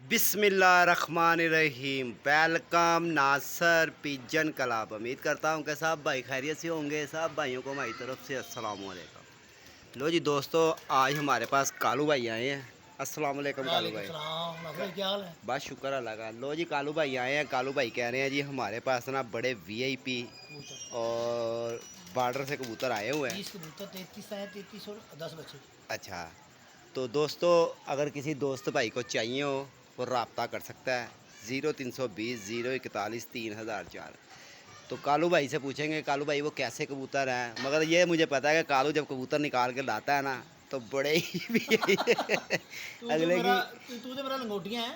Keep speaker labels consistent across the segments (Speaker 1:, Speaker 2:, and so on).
Speaker 1: बिस्मिल्लाहिर्रहमानिर्रहीम। वेलकम नासर pigeon club. उम्मीद करता हूँ कि सब भाई खैरियत से होंगे। सब भाइयों को हमारी तरफ से अस्सलाम वालेकुम। लो जी दोस्तों, आज हमारे पास कालू भाई आए हैं। अस्सलाम वालेकुम कालू भाई।
Speaker 2: क्या हाल है?
Speaker 1: बस शुक्र अल्लाह का। लो जी कालू भाई आए हैं। कालू भाई कह रहे हैं जी हमारे पास ना बड़े वीआईपी और बॉर्डर से कबूतर आए हुए हैं।
Speaker 2: 30 कबूतर 33 आए, 33 और 10 बच्चे।
Speaker 1: अच्छा, तो दोस्तों अगर किसी दोस्त भाई को चाहिए हो वो रब्ता कर सकता है 0320 041 3004। तो कालू भाई से पूछेंगे कालू भाई वो कैसे कबूतर हैं। मगर ये मुझे पता है कि कालू जब कबूतर निकाल के लाता है ना तो बड़े ही भी अगले की
Speaker 2: तू तो मेरा लंगोटियां है,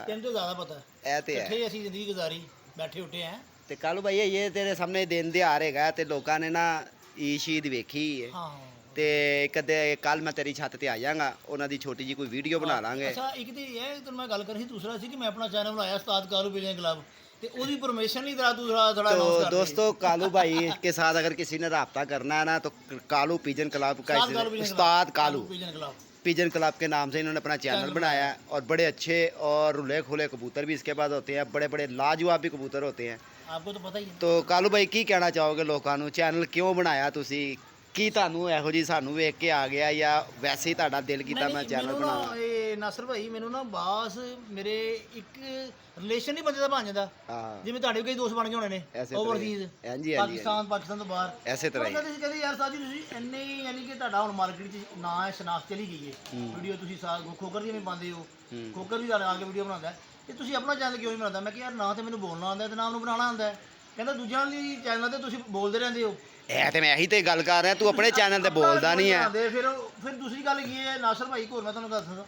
Speaker 2: तेन तो ज्यादा पता है।
Speaker 1: ऐते है
Speaker 2: इकट्ठे ਅਸੀਂ ਜ਼ਿੰਦਗੀ ਗੁਜ਼ਾਰੀ ਬੈਠੇ ਉੱਠੇ हैं।
Speaker 1: ਤੇ ਕਾਲੂ ਭਾਈ ਇਹ ਤੇਰੇ ਸਾਹਮਣੇ ਦਿਨ ਦਿਹਾੜ ਹੈਗਾ ਤੇ ਲੋਕਾਂ ਨੇ ਨਾ ਈਦ ਸ਼ੀਦ ਵੇਖੀ ਹੈ
Speaker 2: ਹਾਂ
Speaker 1: ਤੇ ਕਦੇ ਕੱਲ ਮੈਂ ਤੇਰੀ ਛੱਤ ਤੇ ਆ ਜਾਵਾਂਗਾ, ਉਹਨਾਂ ਦੀ ਛੋਟੀ ਜੀ ਕੋਈ ਵੀਡੀਓ ਬਣਾ ਲਾਂਗੇ।
Speaker 2: ਅੱਛਾ, ਇੱਕ ਤੇ ਇਹ ਤੈਨੂੰ ਮੈਂ ਗੱਲ ਕਰੀ ਸੀ, ਦੂਸਰਾ ਸੀ ਕਿ ਮੈਂ ਆਪਣਾ ਚੈਨਲ ਬਣਾਇਆ ਉਸਤਾਦ ਕਾਲੂ ਪਿਜਨ क्लब, ਤੇ ਉਹਦੀ ਪਰਮਿਸ਼ਨ ਨਹੀਂ ਦਰਾ ਦੂਸਰਾ ਥੋੜਾ
Speaker 1: तो
Speaker 2: अनाउंस कर
Speaker 1: दोस्तों कालू भाई के साथ अगर किसी ने रब्ता करना है ना तो कालू पिजन क्लब का उस्ताद Kalu
Speaker 2: pigeon club
Speaker 1: pigeon club के नाम से इन्होंने अपना चैनल बनाया है। और बड़े अच्छे और रुले खुले कबूतर भी इसके पास होते हैं, बड़े बड़े लाजवाब भी कबूतर होते हैं।
Speaker 2: आपको तो पता ही है।
Speaker 1: तो कालू भाई की कहना चाहोगे लोगों ਨੂੰ चैनल क्यों बनाया तुसी? ਕੀ ਤੁਹਾਨੂੰ ਇਹੋ ਜੀ ਸਾਨੂੰ ਵੇਖ ਕੇ ਆ ਗਿਆ ਜਾਂ ਵੈਸੇ ਹੀ ਤੁਹਾਡਾ ਦਿਲ ਕੀਤਾ ਮੈਂ ਚੈਨਲ ਬਣਾਵਾਂ?
Speaker 2: ਇਹ ਨਾਸਰ ਭਾਈ ਮੈਨੂੰ ਨਾ ਬਾਸ ਮੇਰੇ ਇੱਕ ਰਿਲੇਸ਼ਨ ਨਹੀਂ ਬੰਦੇ ਦਾ ਬਣ ਜਾਂਦਾ।
Speaker 1: ਹਾਂ
Speaker 2: ਜਿਵੇਂ ਤੁਹਾਡੇ ਵੀ ਕਈ ਦੋਸਤ ਬਣ ਗਏ ਹੋਣੇ ਨੇ ਓਵਰਸੀਜ਼,
Speaker 1: ਹਾਂਜੀ
Speaker 2: ਪਾਕਿਸਤਾਨ ਤੋਂ ਬਾਹਰ।
Speaker 1: ਐਸੇ ਤਰ੍ਹਾਂ ਹੀ
Speaker 2: ਤੁਸੀਂ ਕਹਿੰਦੇ ਯਾਰ ਸਾਜੀ ਤੁਸੀਂ ਇੰਨੇ ਯਾਨੀ ਕਿ ਤੁਹਾਡਾ ਹੁਣ ਮਾਰਕੀਟ 'ਚ ਨਾਂ ਹੈ, ਸ਼ਨਾਖਤ ਚਲੀ ਗਈ ਹੈ। ਵੀਡੀਓ ਤੁਸੀਂ ਖੋਕਰ ਦੀ ਵੀ ਪਾਉਂਦੇ ਹੋ, ਖੋਕਰ ਵੀ ਆ ਕੇ ਵੀਡੀਓ ਬਣਾਉਂਦਾ ਤੇ ਤੁਸੀਂ ਆਪਣਾ ਚੈਨਲ ਕਿਉਂ ਨਹੀਂ ਬਣਾਉਂਦਾ? ਮੈਂ ਕਿਹਾ ਯਾਰ ਨਾ ਤੇ ਮੈਨੂੰ ਬੋਲਣਾ ਆਉਂਦਾ ਤੇ ਨਾ ਮੈਨੂੰ ਬਣਾਉਣਾ ਆਉਂਦਾ। ਕਹਿੰਦਾ ਦੂਜਿਆਂ ਦੀ ਚੈਨਲ ਤੇ ਤੁਸੀਂ ਬੋਲਦੇ ਰਹਿੰਦੇ ਹੋ।
Speaker 1: ਇਹ ਤੇ ਮੈਂ ਇਹੀ ਤੇ ਗੱਲ ਕਰ ਰਿਹਾ, ਤੂੰ ਆਪਣੇ ਚੈਨਲ ਤੇ ਬੋਲਦਾ ਨਹੀਂ ਹੈ।
Speaker 2: ਫਿਰ ਦੂਸਰੀ ਗੱਲ ਕੀ ਹੈ ਨਾਸਰ ਭਾਈ ਕੋਲ ਮੈਂ ਤੁਹਾਨੂੰ ਦੱਸ ਸਕਦਾ,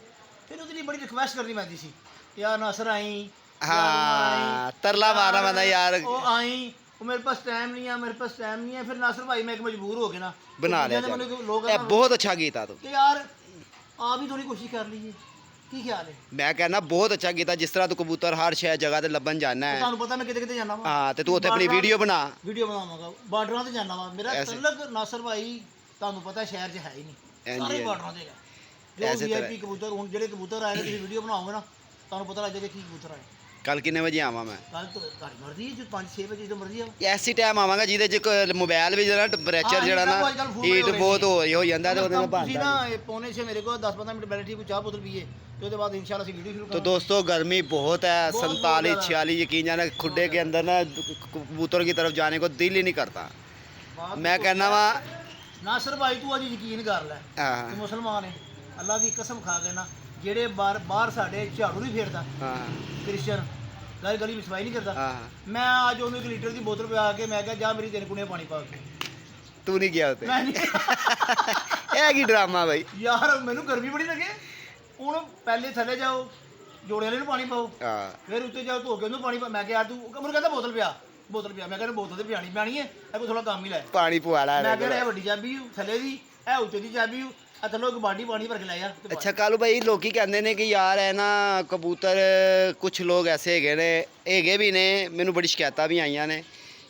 Speaker 2: ਫਿਰ ਉਹਦੀ ਬੜੀ ਰਿਕੁਐਸਟ ਕਰਨੀ ਪੈਂਦੀ ਸੀ, ਯਾਰ ਨਾਸਰ ਆਈ।
Speaker 1: हाँ तरला मारना बंदा यार
Speaker 2: ਉਹ ਆਈ, ਉਹ ਮੇਰੇ ਪਾਸ ਟਾਈਮ ਨਹੀਂ ਆ, ਮੇਰੇ ਪਾਸ ਟਾਈਮ ਨਹੀਂ ਹੈ। ਫਿਰ ਨਾਸਰ ਭਾਈ ਮੈਂ ਇੱਕ ਮਜਬੂਰ ਹੋ ਕੇ ਨਾ
Speaker 1: बना लिया चैनल। ये बहुत अच्छा गीता तू।
Speaker 2: ਕਿ ਯਾਰ ਆਪ ਹੀ ਥੋੜੀ ਕੋਸ਼ਿਸ਼ ਕਰ ਲਈਏ, ਕੀ ਖਿਆਲ ਹੈ?
Speaker 1: मैं कहना बहुत अच्छा गीता, जिस तरह तू कबूतर हर शहर जगह ते लब्बन जाना है।
Speaker 2: ਤੁਹਾਨੂੰ ਪਤਾ ਮੈਂ ਕਿਤੇ ਕਿਤੇ ਜਾਣਾ ਵਾ।
Speaker 1: हाँ तो तू उत्थे अपनी वीडियो बना।
Speaker 2: ਵੀਡੀਓ ਬਣਾਵਾਂਗਾ, ਬਾਰਡਰਾਂ ਤੇ ਜਾਣਾ ਵਾ। ਮੇਰਾ ਤਲਕ ਨਾਸਰ ਭਾਈ ਤੁਹਾਨੂੰ ਪਤਾ ਸ਼ਹਿਰ 'ਚ ਹੈ ਹੀ ਨਹੀਂ, ਸਾਰੇ ਬਾਰਡਰਾਂ ਤੇ ਹੈ। ਜੋ ਵੀਆਈਪੀ ਕਬੂਤਰ ਹੁਣ ਜਿਹੜੇ ਕਬੂਤਰ ਆਏ ਨੇ ਤੁਸੀਂ ਵੀਡੀਓ ਬਣਾਓਗੇ ਨਾ ਤੁਹਾਨੂੰ ਪਤਾ ਲੱਗ ਜਾਏਗਾ ਕੀ ਕਬੂਤਰ ਆਏ।
Speaker 1: कल कितने बजे आवा मैं?
Speaker 2: ਕੱਲ ਤੋਂ ਤੁਹਾਡੀ ਮਰਜ਼ੀ ਹੈ, ਜੋ 5-6 ਵਜੇ ਜਦੋਂ ਮਰਜ਼ੀ ਆਓ।
Speaker 1: ऐसी टाइम आवांगा जिहदे च मोबाइल भी जरा टेंपरेचर जड़ा ना हीट बहुत हो ਜਾਂਦਾ ਤੇ ਉਹਦੇ ਨਾਲ
Speaker 2: ਤੁਸੀਂ ਨਾ 5:45 ਮੇਰੇ ਕੋਲ 10-15 ਮਿੰਟ ਬੈਠੇ ਕੋਈ ਚਾਹ ਬੋਤਲ ਪੀਏ ਤੇ ਉਹਦੇ ਬਾਅਦ इंशाल्लाह ਅਸੀਂ ਵੀਡੀਓ ਸ਼ੁਰੂ
Speaker 1: तो
Speaker 2: ਕਰਾਂਗੇ।
Speaker 1: दोस्तों गर्मी बहुत है, 47-46 यकीन जाना खुडे के अंदर ना कबूतर की तरफ जाने को दिल ही नहीं करता। मैं कहना वा
Speaker 2: नासर भाई तू अज यकीन कर ले, तू मुसलमान है, अल्लाह की कसम खा के ना ਜਿਹੜੇ ਬਾਹਰ ਸਾਡੇ ਝਾੜੂ ਨਹੀਂ ਫੇਰਦਾ ਕ੍ਰਿਸਚਨ ਗਲੀ ਵਿੱਚ ਸਫਾਈ ਨਹੀਂ ਕਰਦਾ, ਮੈਂ ਅੱਜ ਉਹਨੂੰ 1 ਲੀਟਰ ਦੀ ਬੋਤਲ ਪਿਆ ਕੇ ਮੈਂ ਕਿਹਾ ਜਾ ਮੇਰੀ 3 ਕੁਣੇ ਪਾਣੀ ਪਾ ਕੇ।
Speaker 1: तू नहीं गया उते?
Speaker 2: ਮੈਂ ਨਹੀਂ
Speaker 1: ਇਹ ਕੀ ਡਰਾਮਾ ਭਾਈ
Speaker 2: ਯਾਰ, ਮੈਨੂੰ ਗਰਮੀ ਬੜੀ ਲੱਗੇ। ਹੁਣ ਪਹਿਲੇ ਥੱਲੇ ਜਾਓ, ਜੋੜੇ ਵਾਲੇ ਨੂੰ ਪਾਣੀ ਪਾਓ, ਫਿਰ ਉੱਤੇ ਜਾਓ ਧੋ ਕੇ ਉਹਨੂੰ ਪਾਣੀ ਪਾ। ਮੈਂ ਕਿਹਾ ਯਾਰ ਤੂੰ, ਮੈਨੂੰ ਕਹਿੰਦਾ ਬੋਤਲ ਪਿਆ। ਮੈਂ ਕਹਿੰਦਾ ਬੋਤਲ ਤੇ ਪਿਆਣੀ ਹੈ, ਇਹ ਕੋਈ ਥੋੜਾ ਕੰਮ ਹੀ ਲੈ
Speaker 1: ਪਾਣੀ ਪਵਾ ਲੈ।
Speaker 2: ਮੈਂ ਕਹਿੰਦਾ ਇਹ ਵੱਡੀ ਚਾਬੀ ਥੱਲੇ ਦੀ, ਇਹ ਉੱਤੇ ਦੀ ਚਾਬੀ, ਆ ਥੱਲੋਂ ਇੱਕ ਬਾਡੀ ਪਾਣੀ ਭਰ ਕੇ ਲੈ ਜਾ।
Speaker 1: ਅੱਛਾ ਕਾਲੂ ਭਾਈ ਲੋਕੀ ਕਹਿੰਦੇ ਨੇ ਕਿ ਯਾਰ ਹੈ ਨਾ ਕਬੂਤਰ ਕੁਝ ਲੋਕ ਐਸੇ ਹੈਗੇ ਵੀ ਨੇ, ਮੈਨੂੰ ਬੜੀ ਸ਼ਿਕਾਇਤਾਂ ਵੀ ਆਈਆਂ ਨੇ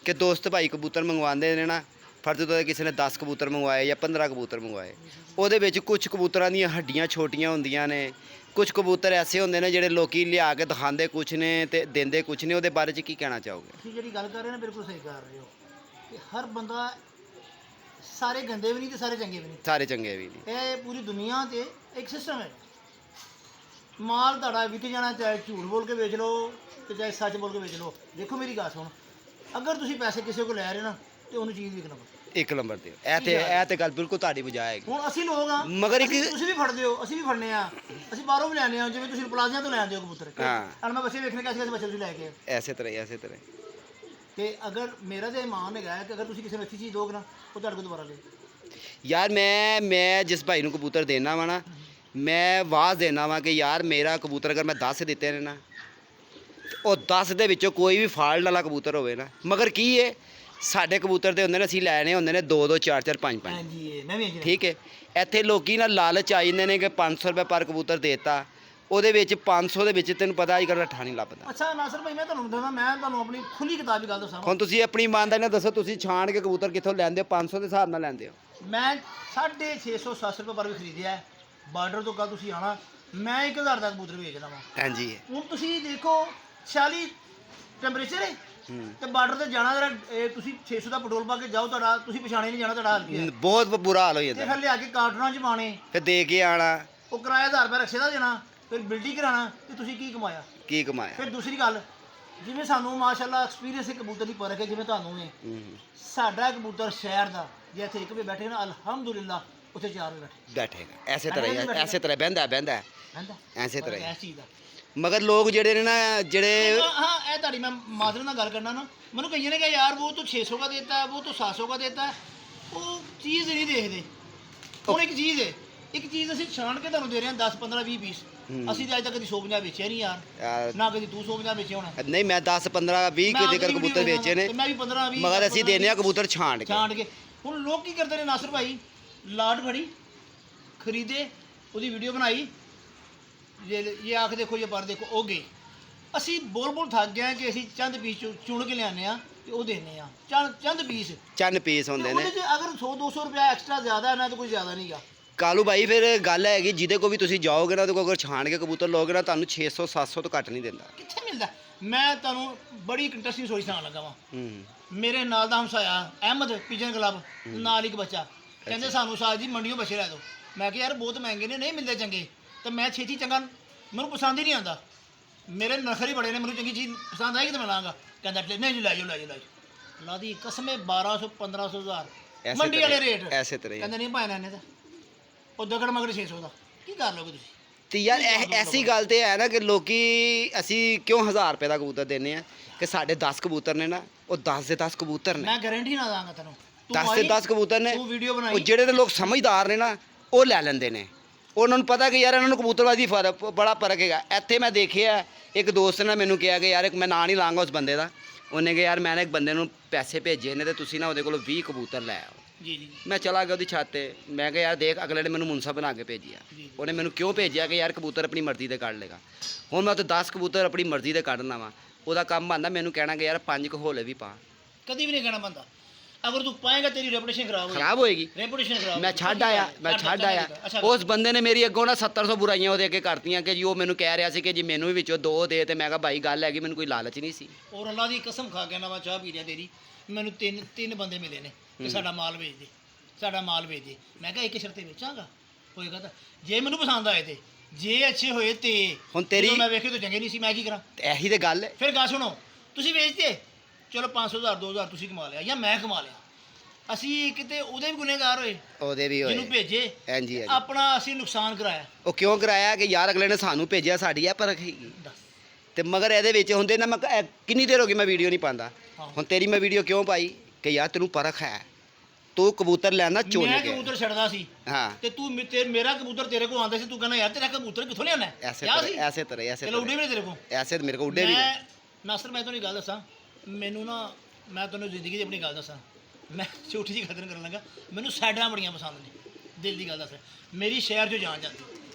Speaker 1: ਕਿ ਦੋਸਤ ਭਾਈ ਕਬੂਤਰ ਮੰਗਵਾਉਂਦੇ ਨੇ ਨਾ, ਫਰਜ਼ ਤੋਂ ਕਿਸੇ ਨੇ 10 ਕਬੂਤਰ ਮੰਗਵਾਏ ਜਾਂ 15 ਕਬੂਤਰ ਮੰਗਵਾਏ, ਉਹਦੇ ਵਿੱਚ ਕੁਝ ਕਬੂਤਰਾਂ ਦੀਆਂ ਹੱਡੀਆਂ ਛੋਟੀਆਂ ਹੁੰਦੀਆਂ ਨੇ, ਕੁਝ ਕਬੂਤਰ ਐਸੇ ਹੁੰਦੇ ਨੇ ਜਿਹੜੇ ਲੋਕੀ ਲਿਆ ਕੇ ਦਿਖਾਉਂਦੇ ਕੁਝ ਨੇ ਤੇ ਦਿੰਦੇ ਕੁਝ ਨੇ। ਉਹਦੇ ਬਾਰੇ 'ਚ ਕੀ ਕਹਿਣਾ ਚਾਹੋਗੇ?
Speaker 2: ਤੁਸੀਂ ਜਿਹੜੀ ਗੱਲ ਕਰ ਰਹੇ ਹੋ ਨਾ ਬਿਲਕੁਲ ਸਹੀ ਕਰ ਰਹੇ ਹੋ ਕਿ ਹਰ ਬੰਦਾ, ਸਾਰੇ ਗੰਦੇ ਵੀ ਨਹੀਂ ਤੇ ਸਾਰੇ ਚੰਗੇ ਵੀ ਨਹੀਂ,
Speaker 1: ਸਾਰੇ ਚੰਗੇ ਵੀ ਨਹੀਂ।
Speaker 2: ਇਹ ਪੂਰੀ ਦੁਨੀਆ ਤੇ ਇੱਕ ਸਿਸਟਮ ਹੈ। ਮਾਲ ਤੁਹਾਡਾ ਵਿਕ ਜਾਣਾ, ਚਾਹੇ ਝੂਠ ਬੋਲ ਕੇ ਵੇਚ ਲਓ ਤੇ ਚਾਹੇ ਸੱਚ ਬੋਲ ਕੇ ਵੇਚ ਲਓ। ਦੇਖੋ ਮੇਰੀ ਗੱਲ ਸੁਣ, ਅਗਰ ਤੁਸੀਂ ਪੈਸੇ ਕਿਸੇ ਕੋਲ ਲੈ ਰਹੇ ਨਾ ਤੇ ਉਹਨੂੰ ਚੀਜ਼ ਵਿਕਣਾ ਪਵੇ।
Speaker 1: ਇੱਕ ਨੰਬਰ ਤੇ ਇਹ ਤੇ ਗੱਲ ਬਿਲਕੁਲ ਤੁਹਾਡੀ ਬੁਝਾਏਗੀ।
Speaker 2: ਹੁਣ ਅਸੀਂ ਲੋਕ ਆ,
Speaker 1: ਮਗਰ ਇੱਕ
Speaker 2: ਤੁਸੀਂ ਵੀ ਫੜਦੇ ਹੋ, ਅਸੀਂ ਵੀ ਫੜਨੇ ਆ, ਅਸੀਂ ਬਾਹਰੋਂ ਵੀ ਲੈਣੇ ਆ। ਜਿਵੇਂ ਤੁਸੀਂ ਪਲਾਜ਼ਿਆਂ ਤੋਂ ਲੈਂਦੇ ਹੋ ਕਬੂਤਰ, ਹਾਂ ਮੈਂ ਬੱਚੇ ਵੇਖਣੇ ਕਿਸ ਬੱਚੇ ਤੁਸੀਂ ਲੈ ਕੇ
Speaker 1: ਐਸੇ ਤਰ੍ਹਾਂ
Speaker 2: ਤੇ ਅਗਰ ਮੇਰਾ ਤੇ ਇਮਾਨ ਹੈਗਾ ਕਿ ਅਗਰ ਤੁਸੀਂ ਕਿਸੇ ਨੂੰ ਅੱਛੀ ਚੀਜ਼ ਦੋਗੇ ਨਾ ਉਹ ਤੁਹਾਡੇ ਕੋਲ ਦੁਬਾਰਾ ਲੇ।
Speaker 1: यार मैं जिस भाई ਨੂੰ कबूतर देना वा ना, मैं आवाज़ देना वा कि यार मेरा कबूतर अगर मैं 10 दिते ने ना, ਉਹ 10 ਦੇ ਵਿੱਚੋਂ ਕੋਈ ਵੀ ਫਾਲਟ ਵਾਲਾ ਕਬੂਤਰ ਹੋਵੇ ਨਾ, ਮਗਰ ਕੀ ਹੈ ਸਾਡੇ ਕਬੂਤਰ ਦੇ ਹੁੰਦੇ ਨੇ, ਅਸੀਂ ਲੈਣੇ ਹੁੰਦੇ ਨੇ 2-2 4-4 5-5।
Speaker 2: ਹਾਂਜੀ ਮੈਂ ਵੀ
Speaker 1: ਠੀਕ ਹੈ। ਇੱਥੇ ਲੋਕੀ ਨਾ ਲਾਲਚ ਆ ਜਾਂਦੇ ਨੇ ਕਿ 500 ਰੁਪਏ ਪਰ ਕਬੂਤਰ ਦੇਤਾ, ਉਹਦੇ ਵਿੱਚ 500 ਦੇ ਵਿੱਚ ਤੈਨੂੰ ਪਤਾ ਅੱਜ ਕੱਲ੍ਹ ਰੱਠਾ ਨਹੀਂ ਲੱਭਦਾ।
Speaker 2: ਅੱਛਾ ਨਾਸਰ ਭਾਈ ਮੈਂ ਤੁਹਾਨੂੰ ਦੱਸਦਾ, ਮੈਂ ਤੁਹਾਨੂੰ ਆਪਣੀ ਖੁੱਲੀ ਕਿਤਾਬ ਦੀ ਗੱਲ ਦੱਸਾਂ।
Speaker 1: ਹੁਣ ਤੁਸੀਂ ਆਪਣੀ ਇਮਾਨਦਾਰੀ ਨਾਲ ਦੱਸੋ, ਤੁਸੀਂ ਛਾਣ ਕੇ ਕਬੂਤਰ ਕਿੱਥੋਂ ਲੈਂਦੇ ਹੋ? 500 ਦੇ ਹਿਸਾਬ ਨਾਲ ਲੈਂਦੇ ਹੋ?
Speaker 2: ਮੈਂ 650-700 ਰੁਪਏ ਪਰ ਵੀ ਖਰੀਦਿਆ। ਬਾਰਡਰ ਤੋਂ ਕੱਲ ਤੁਸੀਂ ਆਣਾ ਮੈਂ 1000 ਦਾ ਕਬੂਤਰ ਵੇਚਦਾ ਵਾਂ।
Speaker 1: ਹਾਂਜੀ
Speaker 2: ਹੁਣ ਤੁਸੀਂ ਦੇਖੋ 46 ਟੈਂਪਰੇਚਰ ਹੈ ਤੇ ਬਾਰਡਰ ਤੇ ਜਾਣਾ ਜਰਾ ਤੁਸੀਂ 600 ਦਾ ਪੈਟਰੋਲ ਪਾ ਕੇ ਜਾਓ, ਤੁਹਾਡਾ ਤੁਸੀਂ ਪਛਾਣੇ ਨਹੀਂ ਜਾਣਾ ਤੁਹਾਡਾ ਹਾਲ ਕੀ ਹੈ।
Speaker 1: ਬਹੁਤ ਬੁਰਾ ਹਾਲ ਹੋ
Speaker 2: ਤੇ
Speaker 1: ਜਾਂਦਾ।
Speaker 2: ਫਿਰ ਲਿਆ ਕੇ ਕਾਰਟੂਨਾਂ 'ਚ ਪਾਣੇ,
Speaker 1: ਫਿਰ ਦੇ ਕੇ ਆਣਾ,
Speaker 2: ਉਹ ਕਿਰਾਇਆ 1000 ਰੁਪਏ ਰਕਸ਼ੇ ਦਾ ਦੇਣਾ, ਫਿਰ ਬਿਲਟੀ ਕਰਾਣਾ, ਤੇ ਤੁਸੀਂ ਕੀ ਕਮਾਇਆ।
Speaker 1: ਕੀ ਕਮਾਇਆ।
Speaker 2: ਫਿਰ ਦੂਸਰੀ ਗੱਲ, ਜਿਵੇਂ ਸਾਨੂੰ ਮਾਸ਼ਾਅੱਲਾ ਐਕਸਪੀਰੀਅੰਸ ਹੈ ਕਬੂਤਰ ਦੀ ਪਰਖ ਹੈ, ਜਿਵੇਂ ਤੁਹਾਨੂੰ ਨੇ, ਸਾਡਾ ਕਬੂਤਰ ਸ਼ਹਿਰ ਦਾ ਜੇ ਇੱਥੇ 1 ਵਜੇ ਬੈਠੇ ਨਾ ਅਲਹਮਦੁਲਿਲਾ ਉੱਥੇ 4 ਵਜੇ ਬੈਠੇ
Speaker 1: ਬੈਠੇਗਾ ਐਸੇ ਤਰ੍ਹਾਂ ਐਸੇ ਤਰ੍ਹਾਂ ਬਹਿੰਦਾ
Speaker 2: ਹੈਂਦਾ
Speaker 1: ਐਸੇ ਤਰ੍ਹਾਂ ਹੀ।
Speaker 2: ਇਸ ਚੀਜ਼ ਦਾ
Speaker 1: ਮਗਰ ਲੋਕ ਜਿਹੜੇ ਨੇ ਨਾ ਜਿਹੜੇ
Speaker 2: हाँ ਇਹ ਤੁਹਾਡੀ ਮੈਂ ਮਾਦਰ ਨਾਲ ਗੱਲ ਕਰਨਾ ਨਾ, ਮੈਨੂੰ ਕਈਆਂ ਨੇ ਕਿਹਾ ਯਾਰ वो तो 600 का देता है, वो तो 700 का देता है, ਉਹ ਚੀਜ਼ ਨਹੀਂ ਦੇਖਦੇ। ਹੁਣ ਇੱਕ ਚੀਜ਼ ਹੈ, ਇੱਕ ਚੀਜ਼ ਅਸੀਂ ਛਾਣ ਕੇ ਤੁਹਾਨੂੰ ਦੇ ਰਹੇ ਹਾਂ 10 15 20 ਪੀਸ, ਅਸੀਂ ਤਾਂ ਅੱਜ ਤੱਕ ਕਦੀ 150 ਵੇਚਿਆ ਨਹੀਂ ਯਾਰ,
Speaker 1: ਯਾਰ
Speaker 2: ਨਾ ਕਦੀ ਤੂੰ 150 ਵੇਚਿਆ ਹੋਣਾ।
Speaker 1: ਨਹੀਂ ਮੈਂ 10 15 20
Speaker 2: ਮੈਂ
Speaker 1: ਜੇਕਰ
Speaker 2: ਆਪਣੀ
Speaker 1: ਕਬੂਤਰ
Speaker 2: ਵੀਡੀਓ
Speaker 1: ਵੇਚੇ ਨੇ,
Speaker 2: ਤੇ ਮੈਂ ਵੀ 15 20
Speaker 1: ਮਗਰ ਅਸੀਂ ਦੇਨੇ ਆ ਕਬੂਤਰ ਛਾਂਟ ਕੇ।
Speaker 2: ਛਾਂਟ ਕੇ ਹੁਣ ਲੋਕ ਕੀ ਕਰਦੇ ਨੇ, ਨਾਸਰ ਭਾਈ ਲਾਟ ਫੜੀ ਖਰੀਦੇ, ਉਹਦੀ ਵੀਡੀਓ ਬਣਾਈ, ਇਹ ਆਖ ਦੇਖੋ ਇਹ ਪਰ ਦੇਖੋ ਉਹ ਗਏ। ਅਸੀਂ ਬੋਲ ਥੱਕ ਗਏ ਕਿ ਅਸੀਂ ਚੰਦ ਪੀਸ ਚੁਣ ਕੇ ਲਿਆਉਂਦੇ ਆ ਤੇ ਉਹ ਦਿੰਦੇ ਆ ਚੰਦ ਪੀਸ,
Speaker 1: ਚੰਨ ਪੀਸ ਹੁੰਦੇ ਨੇ।
Speaker 2: ਉਹਦੇ 'ਚ ਅਗਰ 100 200 ਰੁਪਇਆ ਐਕਸਟਰਾ ਜ਼ਿਆਦਾ ਹੈ ਨਾ ਤਾਂ ਕੋਈ ਜ਼ਿਆਦਾ ਨਹੀਂਗਾ।
Speaker 1: ਕਾਲੂ ਭਾਈ ਫਿਰ ਗੱਲ ਹੈਗੀ ਜਿਹਦੇ ਕੋ ਵੀ ਤੁਸੀਂ ਜਾਓਗੇ ਨਾ ਉਹਦੇ ਕੋਲ ਅਗਰ ਛਾਣ ਕੇ ਕਬੂਤਰ ਲਓਗੇ ਨਾ ਤੁਹਾਨੂੰ 600 700 ਤੋਂ ਘੱਟ ਨਹੀਂ ਦਿੰਦਾ।
Speaker 2: ਕਿੱਥੇ ਮਿਲਦਾ। ਮੈਂ ਤੁਹਾਨੂੰ ਬੜੀ ਇੰਟਰਸਟਿੰਗ ਸਟੋਰੀ ਸੁਣਾਉਣ ਲੱਗਾ ਵਾਂ। ਮੇਰੇ ਨਾਲ ਦਾ ਹਮਸਾਇਆ ਅਹਿਮਦ ਪਿਜਨ ਕਲੱਬ ਨਾਲ ਇੱਕ ਬੱਚਾ ਕਹਿੰਦੇ ਸਾਨੂੰ ਸਾਜ ਜੀ ਮੰਡੀੋਂ ਬੱਚੇ ਲੈ ਦਿਓ। ਮੈਂ ਕਿਹਾ ਯਾਰ ਬਹੁਤ ਮਹਿੰਗੇ ਨੇ, ਨਹੀਂ ਮਿਲਦੇ ਚੰਗੇ, ਤੇ ਮੈਂ ਛੇਤੀ ਚੰਗਾ ਮੈਨੂੰ ਪਸੰਦ ਹੀ ਨਹੀਂ ਆਉਂਦਾ, ਮੇਰੇ ਨਖਰੇ ਬੜੇ ਨੇ, ਮੈਨੂੰ ਚੰਗੀ ਚੀਜ਼ ਪਸੰਦ ਆਏਗੀ ਤਾਂ ਮੈਂ ਲਾਂਗਾ। ਕਹਿੰਦਾ ਨਹੀਂ ਜੀ ਲੈ ਜਾਓ ਲਾ ਦੀ ਕਸਮੇ 1200 1500 ਹਜ਼ਾਰ ਮੰਡੀ ਵਾਲੇ ਰੇਟ
Speaker 1: ਐਸੇ ਤਰ੍ਹਾਂ
Speaker 2: ਕਹਿੰਦੇ ਨਹੀਂ ਪਾਇਨਾ ਇਹਨੇ ਤਾਂ ਉਹ ਦਗੜ ਮਗੜ 600 ਦਾ ਕੀ ਕਰ ਲੋਗੇ ਤੁਸੀਂ।
Speaker 1: ਤੇ ਯਾਰ ਐਸੀ ਗੱਲ ਤੇ ਹੈ ਨਾ ਕਿ ਲੋਕੀ ਅਸੀਂ ਕਿਉਂ 1000 ਰੁਪਏ ਦਾ ਕਬੂਤਰ ਦਿੰਨੇ ਆ ਕਿ ਸਾਡੇ 10 ਕਬੂਤਰ ਨੇ ਨਾ, ਉਹ 10 ਦੇ 10 ਕਬੂਤਰ ਨੇ,
Speaker 2: ਮੈਂ ਗਾਰੰਟੀ ਨਾ ਦਾਂਗਾ ਤੈਨੂੰ,
Speaker 1: 10 ਦੇ 10 ਕਬੂਤਰ ਨੇ।
Speaker 2: ਤੂੰ ਵੀਡੀਓ ਬਣਾਈ,
Speaker 1: ਉਹ ਜਿਹੜੇ ਲੋਕ ਸਮਝਦਾਰ ਨੇ ਨਾ ਉਹ ਲੈ ਲੈਂਦੇ ਨੇ, ਉਹਨਾਂ ਨੂੰ ਪਤਾ ਕਿ ਯਾਰ ਇਹਨਾਂ ਨੂੰ ਕਬੂਤਰਬਾਜ਼ੀ ਬੜਾ ਫਰਕ ਹੈਗਾ। ਇੱਥੇ ਮੈਂ ਦੇਖਿਆ ਇੱਕ ਦੋਸਤ ਨੇ ਮੈਨੂੰ ਕਿਹਾ ਕਿ ਯਾਰ ਇੱਕ ਮੈਂ ਨਾਂ ਨਹੀਂ ਲਾਂਗਾ ਉਸ ਬੰਦੇ ਦਾ, ਉਹਨੇ ਕਿਹਾ ਯਾਰ ਮੈਂ ਨਾ ਇੱਕ ਬੰਦੇ ਨੂੰ ਪੈਸੇ ਭੇਜੇ ਨੇ ਤੇ ਤੁਸੀਂ ਨਾ ਉਹਦੇ ਕੋਲੋਂ 20 ਕਬੂਤਰ ਲੈ ਆਓ।
Speaker 2: ਜੀ
Speaker 1: ਮੈਂ ਚਲਾ ਗਿਆ ਉਹਦੀ ਛੱਤ ਤੇ, ਮੈਂ ਕਿਹਾ ਯਾਰ ਦੇਖ ਅਗਲੇ ਨੇ ਮੈਨੂੰ ਮੁਨਸਾ ਬਣਾ ਕੇ ਭੇਜਿਆ। ਉਹਨੇ ਮੈਨੂੰ ਕਿਉਂ ਭੇਜਿਆ ਕਿ ਯਾਰ ਕਬੂਤਰ ਆਪਣੀ ਮਰਜ਼ੀ ਦੇ ਕੱਢ ਲੇਗਾ। ਹੁਣ ਮੈਂ ਉੱਥੇ 10 ਕਬੂਤਰ ਆਪਣੀ ਮਰਜ਼ੀ ਦੇ ਕੱਢਣਾ ਵਾ, ਉਹਦਾ ਕੰਮ ਬਣਦਾ ਮੈਨੂੰ ਕਹਿਣਾ ਕਿ ਯਾਰ 5 ਹੋਲੇ ਵੀ ਪਾ।
Speaker 2: ਕਦੀ ਵੀ ਨਹੀਂ ਕਹਿਣਾ ਬੰਦਾ, ਅਗਰ ਤੂੰ ਪਾਏਗਾ ਤੇਰੀ ਰੈਪੂਟੇਸ਼ਨ
Speaker 1: ਖਰਾਬ ਹੋਏਗੀ।
Speaker 2: ਰੈਪੂਟੇਸ਼ਨ ਖਰਾਬ।
Speaker 1: ਮੈਂ ਛੱਡ ਆਇਆ ਉਸ ਬੰਦੇ ਨੇ ਮੇਰੀ ਅੱਗੋਂ ਨਾ 700 ਬੁਰਾਈਆਂ ਉਹਦੇ ਅੱਗੇ ਕਰਤੀਆਂ ਕਿ ਜੀ ਉਹ ਮੈਨੂੰ ਕਹਿ ਰਿਹਾ ਸੀ ਕਿ ਜੀ ਮੈਨੂੰ ਵੀ ਵਿੱਚੋਂ 2 ਦੇ, ਤੇ ਮੈਂ ਕਿਹਾ ਭਾਈ ਗੱਲ ਹੈਗੀ ਮੈਨੂੰ ਕੋਈ ਲਾਲਚ ਨਹੀਂ ਸੀ।
Speaker 2: ਔਰ ਅੱਲਾ ਦੀ ਕਸਮ ਖਾ ਕੇ ਨਾ ਮੈਂ ਚਾਹ ਪੀ ਰਿਹਾ ਤੇਰੀ, ਮੈਨੂੰ ਤਿੰਨ ਬੰਦੇ ਮਿਲੇ ਨੇ ਕਿ ਸਾਡਾ ਮਾਲ ਵੇਚ ਦੇ, ਸਾਡਾ ਮਾਲ ਵੇਚ ਦੇ। ਮੈਂ ਕਿਹਾ ਇੱਕ ਸ਼ਰਤੇ ਵੇਚਾਂਗਾ, ਹੋਏਗਾ ਤਾਂ ਜੇ ਮੈਨੂੰ ਪਸੰਦ ਆਏ ਤੇ, ਜੇ ਅੱਛੇ ਹੋਏ ਤੇ।
Speaker 1: ਹੁਣ ਤੇਰੀ
Speaker 2: ਮੈਂ ਵੇਖੇ ਤਾਂ ਚੰਗੇ ਨਹੀਂ ਸੀ, ਮੈਂ ਕੀ ਕਰਾਂ।
Speaker 1: ਇਹੀ ਤੇ ਗੱਲ ਹੈ।
Speaker 2: ਫਿਰ ਗੱਲ ਸੁਣੋ, ਤੁਸੀਂ ਵੇਚਦੇ ਚਲੋ 500 ਹਜ਼ਾਰ 2000 ਤੁਸੀਂ ਕਮਾ ਲਿਆ ਜਾਂ ਮੈਂ ਕਮਾ ਲਿਆ, ਅਸੀਂ ਕਿਤੇ ਉਹਦੇ ਵੀ ਗੁਨੇਗਾਰ ਹੋਏ,
Speaker 1: ਉਹਦੇ ਵੀ ਹੋਏ
Speaker 2: ਜਿਹਨੂੰ ਭੇਜੇ
Speaker 1: ਹਾਂਜੀ
Speaker 2: ਆਪਣਾ ਅਸੀਂ ਨੁਕਸਾਨ ਕਰਾਇਆ।
Speaker 1: ਉਹ ਕਿਉਂ ਕਰਾਇਆ ਕਿ ਯਾਰ ਅਗਲੇ ਨੇ ਸਾਨੂੰ ਭੇਜਿਆ, ਸਾਡੀ ਆ ਪਰਖ ਹੈਗੀ।
Speaker 2: ਦੱਸ
Speaker 1: ਤੇ ਮਗਰ ਇਹਦੇ ਵਿੱਚ ਹੁੰਦੇ ਨਾ ਮੈਂ ਕਿੰਨੀ ਦੇਰ ਹੋ ਗਈ ਮੈਂ ਵੀਡੀਓ ਨਹੀਂ ਪਾਉਂਦਾ, ਹੁਣ ਤੇਰੀ ਮੈਂ ਵੀਡੀਓ ਕਿਉਂ ਪਾਈ ਕਿ ਯਾਰ ਤੈਨੂੰ ਪਰਖ ਹੈ, ਤੂੰ ਕਬੂਤਰ ਲੈਣਾ ਚੋਣ
Speaker 2: ਮੈਂ
Speaker 1: ਕੇ।
Speaker 2: ਕਬੂਤਰ ਛੱਡਦਾ ਸੀ
Speaker 1: ਹਾਂ
Speaker 2: ਤੇ ਤੂੰ ਮੇਰਾ ਕਬੂਤਰ ਤੇਰੇ ਕੋਲ ਆਉਂਦਾ ਸੀ, ਤੂੰ ਕਹਿੰਦਾ ਯਾਰ ਤੇਰਾ ਕਬੂਤਰ ਕਿੱਥੋਂ ਲਿਆਣਾ ਹੈ।
Speaker 1: ਐਸੇ ਤਰ੍ਹਾਂ
Speaker 2: ਚਲੋ ਉੱਡੇ ਵੀ ਤੇਰੇ ਕੋਲ,
Speaker 1: ਐਸੇ ਮੇਰੇ ਕੋਲ ਉੱਡੇ ਵੀ ਨੇ।
Speaker 2: ਮੈਂ ਨਾਸਰ ਮੈਂ ਤੁਹਾਨੂੰ ਇੱਕ ਗੱਲ ਦੱਸਾਂ, ਮੈਨੂੰ ਨਾ ਮੈਂ ਤੁਹਾਨੂੰ ਜ਼ਿੰਦਗੀ ਦੀ ਆਪਣੀ ਗੱਲ ਦੱਸਾਂ, ਮੈਂ ਛੋਟੀ ਜਿਹੀ ਕਦਰ ਕਰਨ ਲੱਗਾ, ਮੈਨੂੰ ਸਾਈਡਾਂ ਬੜੀਆਂ ਪਸੰਦ ਨੇ, ਦਿਲ ਦੀ ਗੱਲ ਦੱਸ। ਮੇਰੀ ਸ਼ਹਿਰ 'ਚੋਂ ਜਾਨ ਜਾਂਦੀ,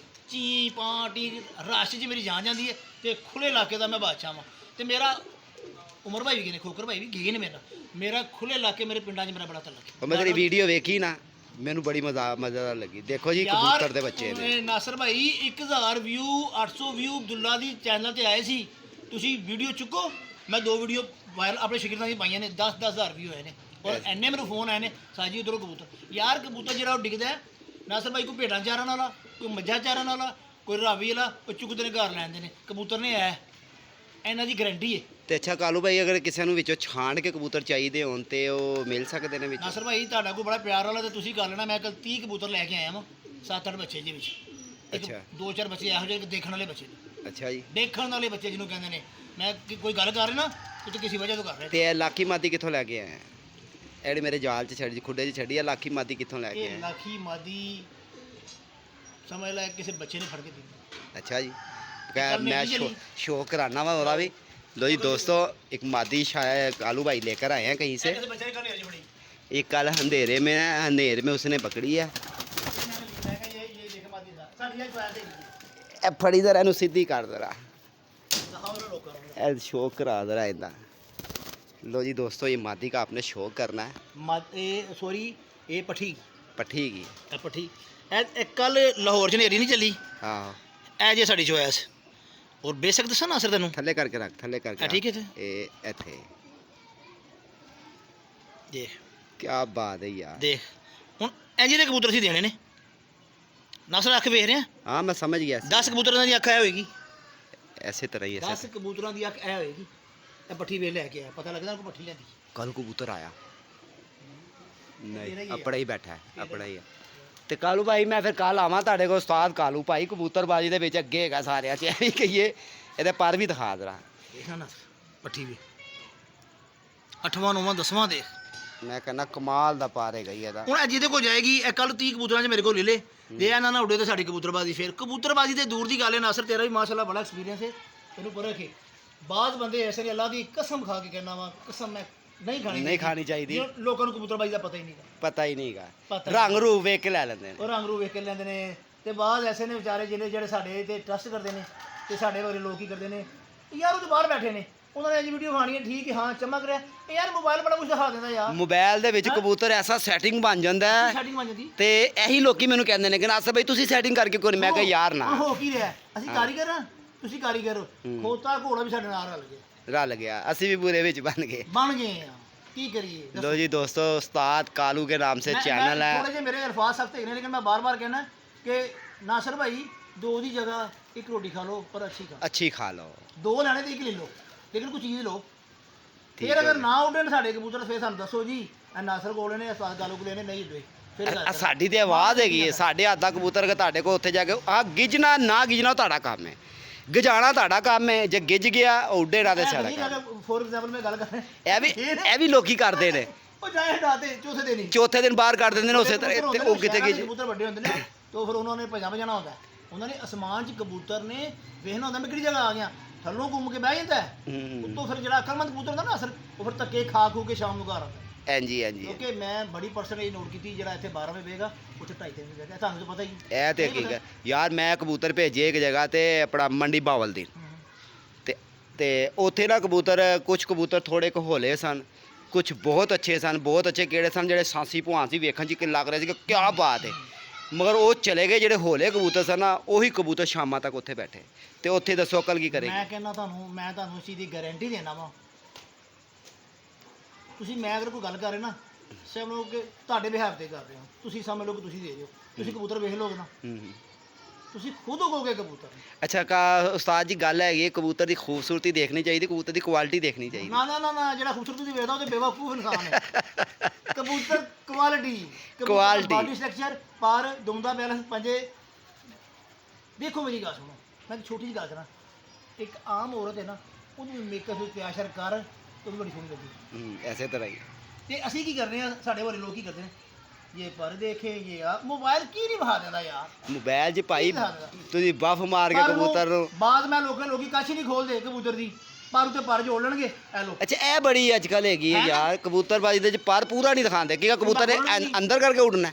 Speaker 2: ਚੀ ਪਾਟੀ ਰਸ਼ 'ਚ ਮੇਰੀ ਜਾਨ ਜਾਂਦੀ ਹੈ, ਤੇ ਖੁੱਲੇ ਇਲਾਕੇ ਦਾ ਮੈਂ ਬਾਦਸ਼ਾਹ ਵਾਂ। ਤੇ ਮੇਰਾ ਉਮਰ ਭਾਈ ਵੀ ਗਏ ਨੇ, ਖੋਕਰ ਭਾਈ ਵੀ ਗਏ ਨੇ, ਮੇਰਾ ਖੁੱਲੇ ਇਲਾਕੇ ਮੇਰੇ ਪਿੰਡਾਂ 'ਚ ਮੇਰਾ ਬੜਾ ਤਲਕ ਹੈ।
Speaker 1: ਮੈਂ ਤੇਰੀ ਵੀਡੀਓ ਵੇਖੀ ਨਾ, ਮੈਨੂੰ ਬੜੀ ਮਜ਼ੇਦਾਰ ਲੱਗੀ। ਦੇਖੋ ਜੀ ਕਬੂਤਰ ਦੇ ਬੱਚੇ ਨੇ।
Speaker 2: ਨਾਸਰ ਭਾਈ 1000 ਵਿਊ 800 ਵਿਊ ਅਬਦੁੱਲਾ ਦੀ ਚੈਨਲ ਤੇ ਆਏ ਸੀ, ਤੁਸੀਂ ਵੀਡੀਓ ਚੁੱਕੋ, ਮੈਂ 2 ਵੀਡੀਓ ਵਾਇਰਲ ਆਪਣੇ ਸ਼ਾਗਿਰਦਾਂ ਦੀ ਪਾਈਆਂ ਨੇ, 10,000 ਵਿਊ ਹੋਏ ਨੇ, ਔਰ ਐਨੇ ਮੈਨੂੰ ਫੋਨ ਆਏ ਨੇ ਸਾਜੀ ਉਧਰੋਂ ਕਬੂਤਰ। ਯਾਰ ਕਬੂਤਰ ਜਿਹੜਾ ਉਹ ਡਿੱਗਦਾ ਹੈ ਨਾਸਰ ਭਾਈ, ਕੋਈ ਭੇਡਾਂ ਚਾਰਨ ਵਾਲਾ, ਕੋਈ ਮੱਝਾਂ ਚਾਰਨ ਵਾਲਾ, ਕੋਈ ਰਾਵੀ ਵਾਲਾ, ਉਹ ਚੁੱਕਦੇ ਨੇ ਘਰ ਲੈਂਦੇ ਨੇ, ਕਬੂਤਰ ਨੇ ਆਇਆ, ਇਹਨਾਂ ਦੀ ਗਰੰਟੀ ਹੈ।
Speaker 1: ਤੇ ਅੱਛਾ ਕਾਲੂ ਭਾਈ ਅਗਰ ਕਿਸੇ ਨੂੰ ਵਿੱਚੋਂ ਛਾਂਟ ਕੇ ਕਬੂਤਰ ਚਾਹੀਦੇ ਹੋਣ ਤੇ ਉਹ ਮਿਲ ਸਕਦੇ ਨੇ ਵਿੱਚ?
Speaker 2: ਨਾਸਰ ਭਾਈ ਤੁਹਾਡਾ ਕੋਈ ਬੜਾ ਪਿਆਰ ਵਾਲਾ ਤੇ ਤੁਸੀਂ ਕਰ ਲੈਣਾ, ਮੈਂ ਕੱਲ 30 ਕਬੂਤਰ ਲੈ ਕੇ ਆਇਆ ਵਾਂ, 7-8 ਬੱਚੇ ਦੇ ਵਿੱਚ।
Speaker 1: ਅੱਛਾ
Speaker 2: 2-4 ਬੱਚੇ ਇਹੋ ਜਿਹੇ ਦੇਖਣ ਵਾਲੇ ਬੱਚੇ ਨੇ।
Speaker 1: ਅੱਛਾ ਜੀ,
Speaker 2: ਦੇਖਣ ਵਾਲੇ ਬੱਚੇ ਜਿਹਨੂੰ ਕਹਿੰਦੇ ਨੇ, ਮੈਂ ਕੋਈ ਗੱਲ ਕਰ ਰਿਹਾ ਨਾ ਤੂੰ ਕਿਸੇ ਵਜ੍ਹਾ ਤੋਂ ਕਰ ਰਿਹਾ।
Speaker 1: ਤੇ ਇਹ ਲਾਖੀ ਮਾਦੀ ਕਿੱਥੋਂ ਲੈ ਕੇ ਆਇਆ? ਜਿਹੜੇ ਮੇਰੇ ਜਾਲ 'ਚ ਛੱਡੀ ਖੁੱਡੇ 'ਚ ਛੱਡੀ ਆ, ਲਾਖੀ ਮਾਦੀ ਕਿੱਥੋਂ ਲੈ ਕੇ
Speaker 2: ਇਹ
Speaker 1: ਆਇਆ?
Speaker 2: ਲਾਖੀ ਮਾਦੀ ਸਮਝ ਲੈ ਕਿਸੇ ਬੱਚੇ ਨੇ ਫੜ ਕੇ ਦਿੱਤੀ।
Speaker 1: अच्छा जी, मैं शो कराना वा ਉਹਦਾ ਵੀ। लो जी दोस्तों, एक मादी शायद कालू भाई लेकर आए हैं कहीं से। एक कल अंधेरे में उसने पकड़ी है। फड़ी जरा ਇਹਨੂੰ ਸਿੱਧੀ ਕਰ जरा, शो करा जरा इदा। लो जी दोस्तों, ये मादी का आपने शो करना है।
Speaker 2: सॉरी ये पठी
Speaker 1: पट्ठी की
Speaker 2: पठी। ਕੱਲ ਲਾਹੌਰ ਚ ਨੇਰੀ ਨਹੀਂ ਚੱਲੀ,
Speaker 1: हाँ
Speaker 2: ਇਹ ਜੇ ਸਾਡੀ ਚੋਇਸ ਔਰ ਬੇਸ਼ੱਕ ਦੱਸਾਂ ਨਾਸਰ ਤੈਨੂੰ
Speaker 1: ਥੱਲੇ ਕਰਕੇ ਰੱਖ, ਥੱਲੇ ਕਰਕੇ
Speaker 2: ਇਹ ਠੀਕ ਹੈ ਤੇ
Speaker 1: ਇਹ ਇੱਥੇ
Speaker 2: ਦੇਖ
Speaker 1: ਕੀ ਬਾਤ ਹੈ ਯਾਰ।
Speaker 2: ਦੇਖ ਹੁਣ ਇੰਜ ਦੇ ਕਬੂਤਰ ਅਸੀਂ ਦੇਣੇ ਨੇ ਨਾਸਰ ਅੱਖ ਵੇਖ ਰਿਹਾ
Speaker 1: ਹਾਂ ਮੈਂ ਸਮਝ ਗਿਆ
Speaker 2: 10 ਕਬੂਤਰਾਂ ਦੀ ਅੱਖ ਐ ਹੋਏਗੀ
Speaker 1: ਐਸੇ ਤਰ੍ਹਾਂ ਹੀ
Speaker 2: 10 ਕਬੂਤਰਾਂ ਦੀ ਅੱਖ ਐ ਹੋਏਗੀ ਇਹ ਪੱਠੀ ਵੇਖ ਲੈ ਕੇ ਆਇਆ ਪਤਾ ਲੱਗਦਾ ਕੋਈ ਪੱਠੀ ਲੈਂਦੀ
Speaker 1: ਕੱਲ ਕਬੂਤਰ ਆਇਆ
Speaker 2: ਤੇਰਾ ਹੀ
Speaker 1: ਨਹੀਂ
Speaker 2: ਹੈ।
Speaker 1: ਆਪਣਾ ਹੀ ਬੈਠਾ ਹੈ, ਆਪਣਾ ਹੀ ਹੈ। ਤੇ ਕਾਲੂ ਭਾਈ ਮੈਂ ਫਿਰ ਕੱਲ ਆਵਾਂ ਤੁਹਾਡੇ ਕੋਲ ਉਸਤਾਦ ਕਾਲੂ ਭਾਈ ਕਬੂਤਰਬਾਜੀ ਦੇ ਵਿੱਚ ਅੱਗੇ ਹੈਗਾ ਸਾਰਿਆਂ 'ਚ, ਐਵੇਂ ਕਹੀਏ ਇਹਦੇ ਪਰ ਵੀ ਦਿਖਾ ਦਰਾ।
Speaker 2: ਦੇਖਣਾ ਨਾ ਪੱਠੀ ਵੀ 8ਵਾਂ 9ਵਾਂ 10ਵਾਂ ਦੇਖ
Speaker 1: ਮੈਂ ਕਹਿੰਦਾ ਕਮਾਲ ਦਾ ਪਾਰ ਹੈਗਾ ਹੀ ਇਹਦਾ।
Speaker 2: ਹੁਣ ਇਹ ਜਿਹਦੇ ਕੋਲ ਜਾਏਗੀ ਇਹ ਕੱਲ 30 ਕਬੂਤਰਾਂ 'ਚ ਮੇਰੇ ਕੋਲ ਲੈ ਲੈ ਦੇ ਇਹਨਾਂ ਨਾ ਉੱਡੇ ਤੇ ਸਾਡੀ ਕਬੂਤਰਬਾਜ਼ੀ ਫਿਰ ਕਬੂਤਰਬਾਜ਼ੀ ਤੇ ਦੂਰ ਦੀ ਗੱਲ ਹੈ ਨਾਸਰ ਤੇਰਾ ਵੀ ਮਾਸ਼ਾਅੱਲਾ ਬੜਾ ਐਕਸਪੀਰੀਅੰਸ ਹੈ ਤੈਨੂੰ ਪਤਾ ਕਿ ਬਾਜ਼ ਬੰਦੇ ਐਸੇ ਨੇ ਅੱਲਾ ਦੀ ਕਸਮ ਖਾ ਕੇ ਕਹਿਣਾ ਵਾ ਕਸਮ ਮੈਂ ਨਹੀਂ ਖਾਣੀ
Speaker 1: ਚਾਹੀਦੀ
Speaker 2: ਲੋਕਾਂ ਨੂੰ ਕਬੂਤਰਬਾਜ਼ੀ ਦਾ ਪਤਾ ਹੀ ਨਹੀਂ
Speaker 1: ਪਤਾ ਹੀ ਨਹੀਂਗਾ
Speaker 2: ਪਤਾ
Speaker 1: ਰੰਗ ਰੂਪ ਵੇਖ ਕੇ ਲੈ ਲੈਂਦੇ ਨੇ
Speaker 2: ਉਹ ਰੰਗ ਰੂ ਵੇਖ ਕੇ ਲੈਂਦੇ ਨੇ ਤੇ ਬਾਅਦ ਐਸੇ ਨੇ ਵਿਚਾਰੇ ਜਿਹੜੇ ਸਾਡੇ ਤੇ ਟਰਸਟ ਕਰਦੇ ਨੇ ਤੇ ਸਾਡੇ ਵਰਗੇ ਲੋਕ ਕੀ ਕਰਦੇ ਨੇ ਯਾਰ ਉਹ ਤਾਂ ਬਾਹਰ ਬੈਠੇ ਨੇ ਉਹਨਾਂ ਨੇ ਅੱਜ ਵੀਡੀਓ ਖਾਣੀ ਹੈ ਠੀਕ ਹੈ ਹਾਂ ਚਮਕ ਰਿਹਾ ਇਹ ਯਾਰ ਮੋਬਾਈਲ ਬੜਾ ਕੁਝ ਦਿਖਾ ਦਿੰਦਾ ਯਾਰ
Speaker 1: ਮੋਬਾਈਲ ਦੇ ਵਿੱਚ ਕਬੂਤਰ ਐਸਾ ਸੈਟਿੰਗ ਬਣ ਜਾਂਦਾ ਹੈ
Speaker 2: ਸੈਟਿੰਗ ਬਣ ਜਾਂਦੀ
Speaker 1: ਤੇ ਇਹੀ ਲੋਕੀ ਮੈਨੂੰ ਕਹਿੰਦੇ ਨੇ ਕਿ ਨਾਸਰ ਭਾਈ ਤੁਸੀਂ ਸੈਟਿੰਗ ਕਰਕੇ ਕੋਈ ਨਹੀਂ। ਮੈਂ ਕਿਹਾ ਯਾਰ ਨਾ
Speaker 2: ਹੋ ਕੀ ਰਿਹਾ ਅਸੀਂ ਕਾਰੀਗਰ ਹਾਂ ਤੁਸੀਂ ਕਾਰੀਗਰ ਹੋ ਖੋਤਾ ਘੋੜਾ ਵੀ ਸਾਡੇ ਨਾਲ
Speaker 1: ਰਲ ਗਿਆ ਅਸੀਂ ਵੀ ਪੂਰੇ ਵਿੱਚ ਬਣ ਗਏ
Speaker 2: ਆ ਕੀ ਕਰੀਏ
Speaker 1: लो जी दोस्तों उस्ताद कालू के नाम से चैनल है।
Speaker 2: थोड़े जे मेरे अल्फाज सख्त है लेकिन मैं बार बार कहना कि नासर भाई दो दी जगह एक रोटी खा लो पर अच्छी खा
Speaker 1: लो
Speaker 2: दो लेने तो एक ले लो लेकिन कुछ चीज़ लो
Speaker 1: ठीक
Speaker 2: फिर
Speaker 1: है
Speaker 2: अगर ना उड़े साढ़े कबूतर फिर सानू दसो जी नासर कोल ने उस्ताद कालू को लेने नहीं उड़े फिर
Speaker 1: ਆ ਸਾਡੀ ਤੇ ਆਵਾਜ਼ ਹੈਗੀ ਹੈ ਸਾਡੇ ਹੱਥ ਦਾ ਕਬੂਤਰ ਕਿ ਤੁਹਾਡੇ ਕੋਲ ਉੱਥੇ ਜਾ ਕੇ ਆ ਗਿਜਣਾ ਨਾ ਗਿਜਣਾ ਉਹ ਤੁਹਾਡਾ ਕੰਮ ਹੈ ਗਿਜਾਣਾ ਤੁਹਾਡਾ ਕੰਮ ਹੈ ਜੇ ਗਿਜ ਗਿਆ ਉਹ ਉੱਡੇ ਨਾ ਤੇ ਸਾਡਾ ਕੰਮ।
Speaker 2: फॉर एग्जांपल मैं गल कर रहा
Speaker 1: ਇਹ ਵੀ ਲੋਕੀ ਕਰਦੇ ਨੇ
Speaker 2: ਉਹ ਜਾਏ ਡਾਤੇ ਚੌਥੇ ਦਿਨ ਹੀ
Speaker 1: ਚੌਥੇ ਦਿਨ ਬਾਹਰ ਕੱਢ ਦਿੰਦੇ ਨੇ ਉਸੇ ਤਰ੍ਹਾਂ ਤੇ ਉਹ ਕਿਤੇ ਗਿਜ
Speaker 2: ਕਬੂਤਰ ਵੱਡੇ ਹੁੰਦੇ ਨੇ ਤੇ ਫਿਰ ਉਹਨਾਂ ਨੇ ਭਜਾਣਾ ਹੁੰਦਾ ਉਹਨਾਂ ਨੇ ਅਸਮਾਨ 'ਚ ਕਬੂਤਰ ਨੇ ਵੇਖਣਾ ਹੁੰਦਾ ਮੈਂ ਕਿਹੜੀ ਜਗ੍ਹਾ ਆ ਗਿਆ ਥੱਲੋਂ ਘੁੰਮ ਕੇ ਬਹਿ ਜਾਂਦਾ ਉੱਤੋਂ ਫਿਰ ਜਿਹੜਾ ਅਕਲਮੰਦ ਕਬੂਤਰ ਹੁੰਦਾ ਨਾ ਅਸਰ ਉਹ ਫਿਰ ਧੱਕੇ ਖਾ ਖੂ ਕੇ ਸ਼ਾਮ ਨੂੰ ਘਰ ਆਉਂਦਾ
Speaker 1: ਹਾਂਜੀ
Speaker 2: ਕਿਉਂਕਿ ਮੈਂ ਬੜੀ ਪਰਸੈਂਟੇਜ ਨੋਟ ਕੀਤੀ ਜਿਹੜਾ ਇੱਥੇ 12 ਵਜੇ ਵੇਗਾ ਉੱਥੇ 2:30 ਵਜੇ ਵੇਗਾ ਤੁਹਾਨੂੰ ਤਾਂ ਪਤਾ ਹੀ
Speaker 1: ਇਹ ਤੇ ਹਕੀਕਤ ਹੈ ਯਾਰ। ਮੈਂ ਕਬੂਤਰ ਭੇਜੇ ਇੱਕ ਜਗ੍ਹਾ ਤੇ ਆਪਣਾ ਮੰਡੀ ਬਾਵਲ ਦੀ ਤੇ ਉੱਥੇ ਨਾ ਕਬੂਤਰ ਕੁਝ ਕਬੂਤਰ ਥੋੜੇ ਕੁ ਹੋਲੇ ਸਨ ਕੁਝ ਬਹੁਤ ਅੱਛੇ ਸਨ ਬਹੁਤ ਅੱਛੇ ਕਿਹੜੇ ਸਨ ਜਿਹੜੇ ਸਾਂਸੀ ਭੁਆਂ ਸੀ ਵੇਖਣ 'ਚ ਕਿ ਲੱਗ ਰਿਹਾ ਸੀ ਕਿ ਕਿਆ ਬਾਤ ਹੈ ਮਗਰ ਉਹ ਚਲੇ ਗਏ ਜਿਹੜੇ ਹੋਲੇ ਕਬੂਤਰ ਸਨ ਨਾ ਉਹੀ ਕਬੂਤਰ ਸ਼ਾਮਾਂ ਤੱਕ ਉੱਥੇ ਬੈਠੇ ਤੇ ਉੱਥੇ ਦੱਸੋ ਅਕਲ ਕੀ ਕਰੇਗੀ।
Speaker 2: ਮੈਂ ਕਹਿੰਦਾ ਮੈਂ ਤੁਹਾਨੂੰ ਇਸ ਚੀਜ਼ ਦੀ ਗਾਰੰਟੀ ਦੇਣਾ ਵਾ ਤੁਸੀਂ ਮੈਂ ਅਗਰ ਕੋਈ ਗੱਲ ਕਰ ਰਹੇ ਨਾ ਸਭ ਲੋਕ ਤੁਹਾਡੇ ਬਿਹਾਰ ਤੇ ਕਰ ਰਹੇ ਹੋ ਤੁਸੀਂ ਸਮਝ ਲਓ ਕਿ ਤੁਸੀਂ ਦੇ ਰਹੇ ਹੋ ਤੁਸੀਂ ਕਬੂਤਰ ਵੇਖ ਲੋਗੇ ਨਾ ਤੁਸੀਂ ਖੁਦ ਹੋਗੇ ਕਬੂਤਰ
Speaker 1: ਅੱਛਾ ਉਸਤਾਦ ਜੀ ਗੱਲ ਹੈਗੀ ਕਬੂਤਰ ਦੀ ਖੂਬਸੂਰਤੀ ਦੇਖਣੀ ਚਾਹੀਦੀ ਕਬੂਤਰ ਦੀ ਕੁਆਲਿਟੀ ਦੇਖਣੀ ਚਾਹੀਦੀ।
Speaker 2: ਨਾ ਜਿਹੜਾ ਖੂਬਸੂਰਤੀ ਵੇਖਦਾ ਉਹ ਤੇ ਬੇਵਕੂਫ ਇਨਸਾਨ ਹੈ ਕਬੂਤਰ ਕੁਆਲਿਟੀ ਬਾਡੀ ਸਟਰਕਚਰ ਪਰ ਦੁਮਦਾ ਬੈਲੈਂਸ ਪੰਜੇ ਦੇਖੋ ਮੇਰੀ ਗੱਲ ਸੁਣੋ ਮੈਂ ਇੱਕ ਛੋਟੀ ਜਿਹੀ ਗੱਲ ਕਰਾਂ ਇੱਕ ਆਮ ਔਰਤ ਹੈ ਨਾ ਉਹਨੂੰ ਮੇਕਅਪ ਵਿੱਚ ਤਿਆਰ ਕਰ ਉਹ ਬੜੀ ਸੋਹਣੀ ਲੱਗਦੀ
Speaker 1: ਐਸੇ ਤਰ੍ਹਾਂ ਹੀ
Speaker 2: ਤੇ ਅਸੀਂ ਕੀ ਕਰਦੇ ਆ ਸਾਡੇ ਵਾਲੇ ਲੋਕ ਕੀ ਕਰਦੇ ਨੇ ਇਹ ਪਰ ਦੇਖੇ ਇਹ ਆ ਮੋਬਾਈਲ ਕੀ ਨਹੀਂ ਬਹਾ ਦਿੰਦਾ ਯਾਰ
Speaker 1: ਮੋਬਾਈਲ 'ਚ ਭਾਈ ਤੁਸੀਂ ਬਫ ਮਾਰ ਕੇ ਕਬੂਤਰ ਨੂੰ
Speaker 2: ਬਾਅਦ ਮੈਂ ਲੋਕੀ ਕੱਛ ਨਹੀਂ ਖੋਲਦੇ ਕਬੂਤਰ ਦੀ ਪਰ ਉੱਤੇ ਪਰ ਜੋੜ ਲੈਣਗੇ ਐ ਲੋ
Speaker 1: ਅੱਛਾ ਇਹ ਬੜੀ ਅੱਜ ਕੱਲ੍ਹ ਹੈਗੀ ਹੈ ਯਾਰ ਕਬੂਤਰਬਾਜੀ ਦੇ ਵਿੱਚ ਪਰ ਪੂਰਾ ਨਹੀਂ ਦਿਖਾਉਂਦੇ ਕਿ ਕਬੂਤਰ ਨੇ ਅੰਦਰ ਕਰਕੇ ਉੱਡਣਾ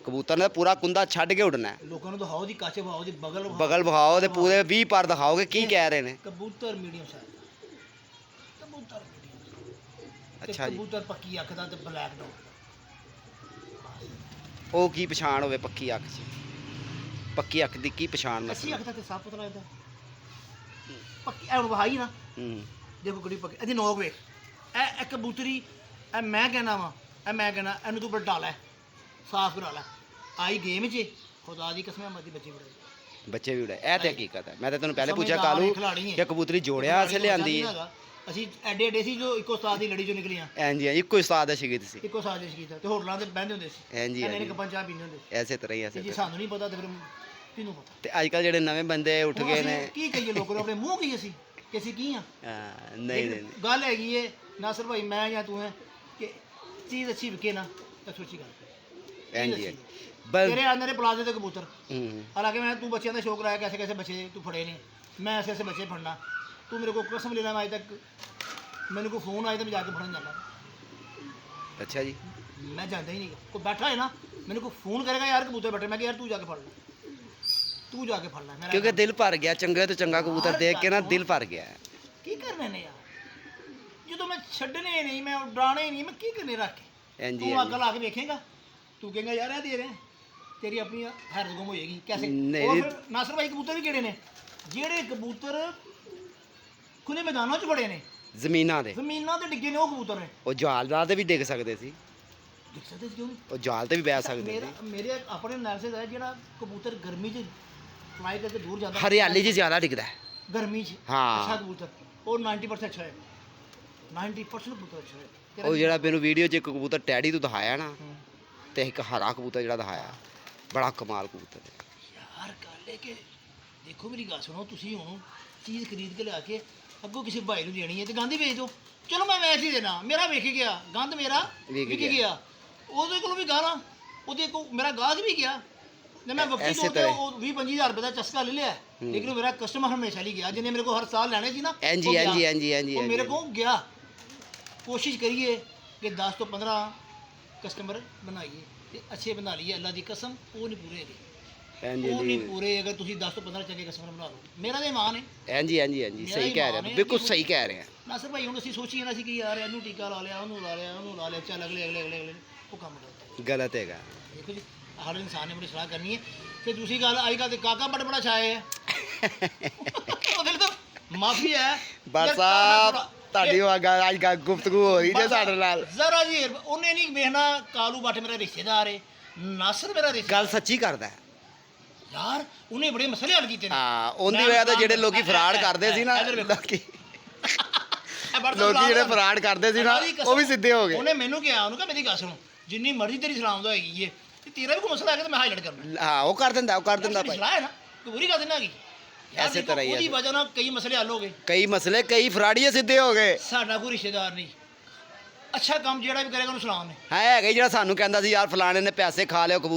Speaker 1: ਕਬੂਤਰ ਨੇ ਪੂਰਾ ਕੁੰਦਾ ਛੱਡ ਕੇ ਉੱਡਣਾ
Speaker 2: ਲੋਕਾਂ ਨੂੰ ਦਿਖਾਓ ਜੀ ਕੱਛ ਵਿਖਾਓ ਜੀ
Speaker 1: ਬਗਲ ਵਿਖਾਓ ਤੇ ਪੂਰੇ 20 ਪਰ ਦਿਖਾਓਗੇ ਕੀ ਕਹਿ ਰਹੇ ਨੇ
Speaker 2: ਕਬੂਤਰ ਮੀਡੀਅਮ ਸਾਈਜ਼ ਕਬੂਤਰ
Speaker 1: ਅੱਛਾ ਜੀ
Speaker 2: ਕਬੂਤਰ ਪੱਕੀ ਅੱਖ ਦਾ ਤੇ ਬਲੈਕ ਡੌਗ
Speaker 1: ਉਹ ਕੀ ਪਛਾਣ ਹੋਵੇ ਪੱਕੀ ਅੱਖ 'ਚ ਪੱਕੀ ਅੱਖ ਦੀ ਕੀ ਪਛਾਣ
Speaker 2: ਅੱਛੀ ਅੱਖ ਦਾ ਤੇ ਸਭ ਪਤਾ ਲੱਗਦਾ ਪੱਕੀ ਐ ਵਹਾਈ ਨਾ ਦੇਖੋ ਕਿਹੜੀ ਪੱਕੀ ਇਹਦੀ ਨੋਕ ਵੇਖ ਇਹ ਕਬੂਤਰੀ ਇਹ ਮੈਂ ਕਹਿਣਾ ਇਹਨੂੰ ਤੂੰ ਵੱਡਾ ਲੈ ਸਾਫ਼ ਕਰਾ ਲੈ ਆਈ ਗੇਮ 'ਚ ਖੁਦਾ ਦੀ ਕਸਮ ਮਰਦੀ ਬੱਚੇ ਵੀ ਉਡਾਏ ਇਹ ਤੇ ਹਕੀਕਤ ਹੈ। ਮੈਂ ਤਾਂ ਤੈਨੂੰ ਪਹਿਲੇ ਪੁੱਛਿਆ ਕਾਲੂ ਕਿ ਕਬੂਤਰੀ ਜੋੜਿਆ ਅਸੇ ਲਿਆਂਦੀ ਹੈ ਅਸੀਂ ਐਡੇ ਸੀ ਜੋ ਇੱਕੋ ਉਸਤਾਦ ਦੀ ਲੜੀ ਚੋਂ ਨਿਕਲੀਆਂ
Speaker 1: ਹਾਂਜੀ ਇੱਕੋ ਉਸਤਾਦ ਦਾ ਸ਼ਗੀਰਦ ਸੀ
Speaker 2: ਇੱਕੋ ਉਸਤਾਦ ਦੇ ਸ਼ਗੀਰਦ ਤੇ ਹੋਟਲਾਂ ਤੇ ਬਹਿੰਦੇ ਹੁੰਦੇ ਸੀ
Speaker 1: ਹਾਂਜੀ
Speaker 2: ਇਹਨੇ ਕੱਪਾਂ ਚਾਹ ਪੀਂਦੇ ਹੁੰਦੇ ਸੀ
Speaker 1: ਐਸੇ ਤਰ੍ਹਾਂ ਹੀ ਐਸੇ
Speaker 2: ਜੀ ਸਾਨੂੰ ਨਹੀਂ ਪਤਾ ਤੇ ਫਿਰ ਕਿਹਨੂੰ ਪਤਾ
Speaker 1: ਤੇ ਅੱਜ ਕੱਲ ਜਿਹੜੇ ਨਵੇਂ ਬੰਦੇ ਉੱਠ ਗਏ ਨੇ
Speaker 2: ਕੀ ਕਹੀਏ ਲੋਕਾਂ ਨੂੰ ਆਪਣੇ ਮੂੰਹ ਕੀ ਅਸੀਂ ਕਿ ਅਸੀਂ ਕੀ ਆ
Speaker 1: ਨਹੀਂ
Speaker 2: ਗੱਲ ਹੈਗੀ ਏ ਨਾਸਰ ਭਾਈ ਮੈਂ ਜਾਂ ਤੂੰ ਹੈ ਕਿ ਚੀਜ਼ ਅੱਛੀ ਵਿਕੇ ਨਾ ਤਾਂ ਸੋਚੀ ਗੱਲ
Speaker 1: ਹਾਂਜੀ
Speaker 2: ਤੇਰੇ ਆਂਦੇ ਨੇ ਪਲਾਜ਼ੇ ਦੇ ਕਬੂਤਰ ਹਾਲਾਂਕਿ ਮੈਂ ਤੂੰ ਬੱਚਿਆਂ ਦਾ ਸ਼ੌਕ ਰਾਇਆ ਕੈਸੇ ਕੈਸੇ ਬੱਚੇ ਤੂੰ ਫੜੇ ਨੇ ਮੈਂ ਐਸੇ ਬੱਚੇ ਫੜਨਾ ਤੂੰ ਮੇਰੇ ਕੋਲ ਕਸਮ ਲੈਣਾ ਮੈਂ ਅੱਜ ਤੱਕ ਮੈਨੂੰ ਕੋਈ ਫੋਨ ਆਏ ਤਾਂ ਮੈਂ ਜਾ ਕੇ ਫੜਨ ਜਾਂਦਾ
Speaker 1: ਅੱਛਾ ਜੀ
Speaker 2: ਮੈਂ ਜਾਂਦਾ ਹੀ ਨਹੀਂ ਕੋਈ ਬੈਠਾ ਹੈ ਨਾ ਮੈਨੂੰ ਕੋਈ ਫੋਨ ਕਰੇਗਾ ਯਾਰ ਕਬੂਤਰ ਬੈਠੇ ਮੈਂ ਕਿ ਯਾਰ ਤੂੰ ਜਾ ਕੇ ਫੜ ਲੈ ਤੂੰ ਜਾ ਕੇ ਫੜ ਲੈ ਮੇਰਾ
Speaker 1: ਕਿਉਂਕਿ ਦਿਲ ਭਰ ਗਿਆ ਚੰਗੇ ਤੋਂ ਚੰਗਾ ਕਬੂਤਰ ਦੇਖ ਕੇ ਨਾ ਦਿਲ ਭਰ ਗਿਆ
Speaker 2: ਕੀ ਕਰਨੇ ਨੇ ਯਾਰ ਜਦੋਂ ਮੈਂ ਛੱਡਣੇ ਨਹੀਂ ਮੈਂ ਉਡਾਣੇ ਨਹੀਂ ਮੈਂ ਕੀ ਕਰਨੇ ਰੱਖ ਕੇ
Speaker 1: ਹਾਂਜੀ
Speaker 2: ਤੂੰ ਅੱਗ ਲਾ ਕੇ ਵੇਖੇਗਾ ਤੂੰ ਕਹੇਗਾ ਯਾਰ ਇਹ ਦੇ ਰਿਹਾ ਤੇਰੀ ਆਪਣੀ ਹੈਰਤ ਗੁੰਮ ਹੋ ਜਾਏਗੀ ਕੈਸੇ
Speaker 1: ਨਹੀਂ
Speaker 2: ਔਰ
Speaker 1: ਜੀ।
Speaker 2: ਫਿਰ ਨਾਸਰ ਭਾਈ ਕਬੂਤਰ ਵੀ ਕਿਹੜੇ ਨੇ ਜਿਹੜੇ ਕਬੂਤਰ ਖੁੱਲੇ ਮੈਦਾਨਾਂ 'ਚ ਬੜੇ ਨੇ
Speaker 1: ਜ਼ਮੀਨਾਂ ਦੇ
Speaker 2: ਜ਼ਮੀਨਾਂ ਤੇ ਡਿੱਗੇ ਨੇ ਉਹ ਕਬੂਤਰ ਨੇ
Speaker 1: ਉਹ ਜਾਲ ਤੇ ਵੀ ਡਿੱਗ ਸਕਦੇ ਸੀ,
Speaker 2: ਦੇਖ ਸਕਦੇ ਸੀ ਕਿਉਂ ਨਹੀਂ
Speaker 1: ਉਹ ਜਾਲ ਤੇ ਵੀ ਬਹਿ ਸਕਦੇ
Speaker 2: ਮੇਰਾ
Speaker 1: ਸੀ।
Speaker 2: ਮੇਰੇ ਆਪਣੇ ਐਨਾਲਿਸਿਸ ਹੈ ਜਿਹੜਾ ਕਬੂਤਰ ਗਰਮੀ 'ਚ ਫਲਾਈ ਕਰਕੇ ਦੂਰ ਜਾਂਦਾ
Speaker 1: ਹਰਿਆਲੀ 'ਚ ਜ਼ਿਆਦਾ ਡਿੱਗਦਾ ਹੈ।
Speaker 2: ਗਰਮੀ 'ਚ
Speaker 1: ਹਾਂ।
Speaker 2: ਅੱਛਾ ਕਬੂਤਰ ਉਹ 90% ਅੱਛਾ ਹੈ 90% ਕਬੂਤਰ ਅੱਛਾ ਹੈ ਤੇਰਾ
Speaker 1: ਉਹ ਜਿਹੜਾ ਮੈਨੂੰ ਵੀਡੀਓ 'ਚ ਇੱਕ ਕਬੂਤਰ ਟੈਡੀ ਤੋਂ ਦਿਖਾਇਆ ਨਾ,
Speaker 2: ਹੂੰ।
Speaker 1: ਤੇ ਇੱਕ ਹਰਾ ਕਬੂਤਰ ਜਿਹੜਾ ਦਿਖਾਇਆ, ਬੜਾ ਕਮਾਲ ਕਬੂਤਰ ਹੈ।
Speaker 2: ਯਾਰ ਗੱਲ ਹੈ ਕਿ ਦੇਖੋ ਮੇਰੀ ਗੱਲ ਸੁਣੋ ਤੁਸੀਂ ਹੁਣ ਚੀਜ਼ ਖਰੀਦ ਕੇ ਲਿਆ ਕੇ ਅੱਗੋਂ ਕਿਸੇ ਭਾਈ ਨੂੰ ਦੇਣੀ ਹੈ ਤੇ ਗੰਦ ਹੀ ਵੇਚ ਦਿਓ ਚਲੋ ਮੈਂ ਵੈਸੇ ਹੀ ਦੇਣਾ ਮੇਰਾ ਵਿਕ ਗਿਆ ਗੰਦ ਮੇਰਾ
Speaker 1: ਵਿਕ
Speaker 2: ਵਿਕ
Speaker 1: ਗਿਆ।
Speaker 2: ਗਿਆ ਉਹਦੇ ਕੋਲੋਂ ਵੀ ਗਾਲਾਂ ਉਹਦੇ ਕੋਲ ਮੇਰਾ ਗਾਹਕ ਵੀ ਗਿਆ ਤੇ ਮੈਂ ਵਕੀਲ
Speaker 1: ਐਸੇ
Speaker 2: ਤੋਂ
Speaker 1: ਤਰ੍ਹਾਂ।
Speaker 2: ਉਹ 20-25 ਹਜ਼ਾਰ ਰੁਪਏ ਦਾ ਚਸਕਾ ਲੈ ਲਿਆ ਲੇਕਿਨ ਉਹ ਮੇਰਾ ਕਸਟਮਰ ਹਮੇਸ਼ਾ ਲਈ ਗਿਆ ਜਿਹਨੇ ਮੇਰੇ ਕੋਲ ਹਰ ਸਾਲ ਲੈਣੇ ਸੀ ਨਾ
Speaker 1: ਹਾਂਜੀ
Speaker 2: ਉਹ ਗਿਆ।
Speaker 1: ਹਾਂਜੀ ਹਾਂਜੀ ਹਾਂਜੀ
Speaker 2: ਉਹ ਮੇਰੇ
Speaker 1: ਹਾਂਜੀ।
Speaker 2: ਕੋਲ ਗਿਆ ਕੋਸ਼ਿਸ਼ ਕਰੀਏ ਕਿ 10 ਤੋਂ 15 ਕਸਟਮਰ ਬਣਾਈਏ ਤੇ ਅੱਛੇ ਬਣਾ ਲਈਏ ਅੱਲਾ ਦੀ ਕਸਮ ਉਹ ਨਹੀਂ ਪੂਰੇ ਹੈਗੇ
Speaker 1: ਹਾਂਜੀ
Speaker 2: ਉਹ ਨਹੀਂ
Speaker 1: ਹਾਂਜੀ
Speaker 2: ਪੂਰੇ ਅਗਰ ਤੁਸੀਂ 10 ਤੋਂ 15 ਚੰਗੇ ਕਸਟਮਰ ਬਣਾ ਲਓ ਮੇਰਾ ਤੇ ਇਮਾਨ ਹੈ
Speaker 1: ਹਾਂਜੀ ਹਾਂਜੀ ਹਾਂਜੀ
Speaker 2: ਮੇਰਾ
Speaker 1: ਸਹੀ
Speaker 2: ਹੀ
Speaker 1: ਕਹਿ
Speaker 2: ਮਾਣ
Speaker 1: ਰਹੇ
Speaker 2: ਹੈ
Speaker 1: ਬਿਲਕੁਲ
Speaker 2: ਕਿ
Speaker 1: ਸਹੀ ਕਹਿ ਰਹੇ ਆ।
Speaker 2: ਨਾਸਰ ਭਾਈ ਹੁਣ ਅਸੀਂ ਸੋਚੀ ਨਾ ਸੀ ਕਿ ਯਾਰ ਇਹਨੂੰ ਟੀਕਾ ਲਾ ਲਿਆ ਉਹਨੂੰ ਲਾ ਲਿਆ ਉਹਨੂੰ ਲਾ ਲਿਆ ਚੱਲ ਅਗਲੇ ਉਹ ਕੰਮ ਕਰਦਾ
Speaker 1: ਗਲਤ ਹੈਗਾ।
Speaker 2: ਦੇਖੋ ਜੀ ਹਰ ਇਨਸਾਨ ਨੇ ਬੜੀ ਸਲਾਹ ਕਰਨੀ ਹੈ ਤੇ ਦੂਸਰੀ ਗੱਲ ਅੱਜ ਕੱਲ੍ਹ ਤੇ ਕਾਕਾ ਬੜਾ ਛਾਏ ਹੈ ਉਹਦੇ ਲਈ ਤਾਂ ਮਾਫੀ ਹੈ
Speaker 1: ਬਸ ਸਾਹਿਬ ਤੁਹਾਡੀ ਅੱਜ ਗੁਫ਼ਤਗੂ ਹੋ ਰਹੀ ਜੇ ਸਾਡੇ ਨਾਲ।
Speaker 2: ਜ਼ਰਾ ਜੀ ਉਹਨੇ ਨਹੀਂ ਵੇਖਣਾ ਕਾਲੂ ਬੱਟ ਮੇਰਾ ਰਿਸ਼ਤੇਦਾਰ ਹੈ ਨਾਸਰ ਮੇਰਾ ਰਿਸ਼ਤੇਦਾਰ
Speaker 1: ਗੱਲ ਸੱਚੀ ਕਰਦਾ ਹੈ।
Speaker 2: ਯਾਰ ਉਹਨੇ ਬੜੇ ਮਸਲੇ ਹੱਲ ਕੀਤੇ ਨੇ
Speaker 1: ਹਾਂ ਉਹਦੀ ਵਜ੍ਹਾ ਤੋਂ ਜਿਹੜੇ ਲੋਕੀ ਫਰਾਡ ਕਰਦੇ ਸੀ ਨਾ, ਲੋਕੀ ਜਿਹੜੇ ਫਰਾਡ ਕਰਦੇ ਸੀ ਨਾ ਉਹ ਵੀ ਸਿੱਧੇ ਹੋ ਗਏ।
Speaker 2: ਉਹਨੇ ਮੈਨੂੰ ਕਿਹਾ ਉਹਨੂੰ ਕਿਹਾ ਮੇਰੀ ਗੱਲ ਸੁਣ ਜਿੰਨੀ ਮਰਜ਼ੀ ਤੇਰੀ ਸਲਾਮ ਦਾ ਹੈਗੀ ਏ ਤੇ ਤੇਰਾ ਵੀ ਕੋਈ ਮਸਲਾ ਹੈਗਾ ਤੇ ਮੈਂ ਹਾਈਲਾਈਟ ਕਰਨਾ
Speaker 1: ਹਾਂ ਉਹ ਕਰ ਦਿੰਦਾ
Speaker 2: ਮੇਰੀ
Speaker 1: ਭਾਈ।
Speaker 2: ਸਲਾਹ ਹੈ ਨਾ ਤੂੰ ਪੂਰੀ ਕਰ ਦੇਣਾ ਹੈਗੀ ਯਾਰ
Speaker 1: ਐਸੇ
Speaker 2: ਦੇਖੋ,
Speaker 1: ਤਰ੍ਹਾਂ ਹੀ
Speaker 2: ਉਹਦੀ
Speaker 1: ਹੈ।
Speaker 2: ਵਜ੍ਹਾ ਨਾਲ ਕਈ ਮਸਲੇ ਹੱਲ ਹੋ ਗਏ
Speaker 1: ਕਈ ਮਸਲੇ ਕਈ ਫਰਾਡੀਏ ਸਿੱਧੇ ਹੋ ਗਏ।
Speaker 2: ਸਾਡਾ ਕੋਈ ਰਿਸ਼ਤੇਦਾਰ ਨਹੀਂ ਅੱਛਾ ਕੰਮ ਜਿਹੜਾ ਵੀ ਕਰੇਗਾ ਉਹਨੂੰ ਸਲਾਮ ਨੇ
Speaker 1: ਹੈ ਹੈਗਾ ਹੀ ਜਿਹੜਾ ਸਾਨੂੰ ਕਹਿੰਦਾ ਸੀ ਯਾਰ ਫਲਾਣੇ ਨੇ ਪੈਸੇ ਖਾ ਲਿਓ ਕਬੂਤਰ